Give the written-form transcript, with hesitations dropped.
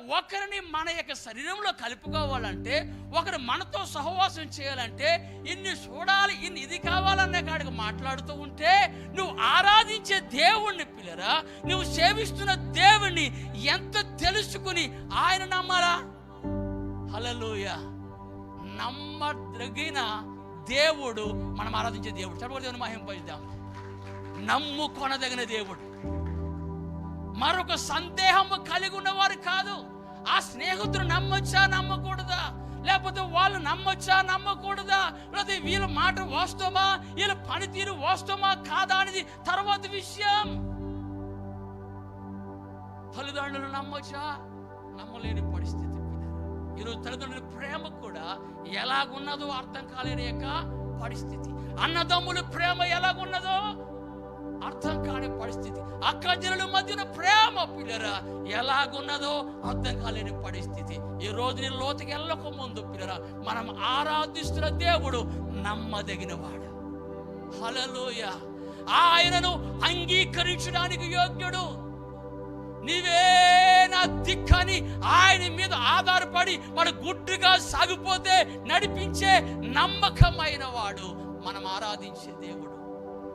ఒకరిని మన యొక్క శరీరంలో కలుపుకోవాలంటే, ఒకరు మనతో సహవాసం చేయాలంటే, ఇన్ని చూడాలి, ఇది కావాలనే కాడికి మాట్లాడుతూ ఉంటే, నువ్వు ఆరాధించే దేవుణ్ణి పిల్లరా, నువ్వు సేవిస్తున్న దేవుణ్ణి ఎంత తెలుసుకుని ఆయన నమ్మాలా? హల్లెలూయా. నమ్మదగిన దేవుడు మనం ఆరాధించే దేవుడు. చదువు దేవుని మహింపజేద్దాం. నమ్ముకొనదగిన దేవుడు. మరొక సందేహము కలిగి ఉన్నవారు కాదు. ఆ స్నేహితులు నమ్మొచ్చా నమ్మకూడదా, లేకపోతే వాళ్ళు నమ్మొచ్చా నమ్మకూడదా, లేకపోతే వీళ్ళ మాట వాస్తవమా, వీళ్ళ పనితీరు వాస్తవమా కాదా అనేది తర్వాత విషయం. తల్లిదండ్రులు నమ్మొచ్చా, నమ్మలేని పరిస్థితి. ఈరోజు తల్లిదండ్రుల ప్రేమ కూడా ఎలాగున్నదో అర్థం కాలేని యొక్క పరిస్థితి. అన్నదమ్ముల ప్రేమ ఎలాగున్నదో అర్థం కాని పరిస్థితి. అక్కజనుల మధ్యన ప్రేమ పిల్లరా ఎలాగున్నదో అర్థం కాలేని పరిస్థితి. ఈ రోజు నేను లోతుకి వెళ్ళక ముందు పిల్లరా, మనం ఆరాధిస్తున్న దేవుడు నమ్మదగిన వాడు. హల్లెలూయా. ఆయనను అంగీకరించడానికి యోగ్యుడు. నీవే నా దిక్కని ఆయన మీద ఆధారపడి మన గుడ్డుగా సాగిపోతే నడిపించే నమ్మకమైన వాడు మనం ఆరాధించే దేవుడు.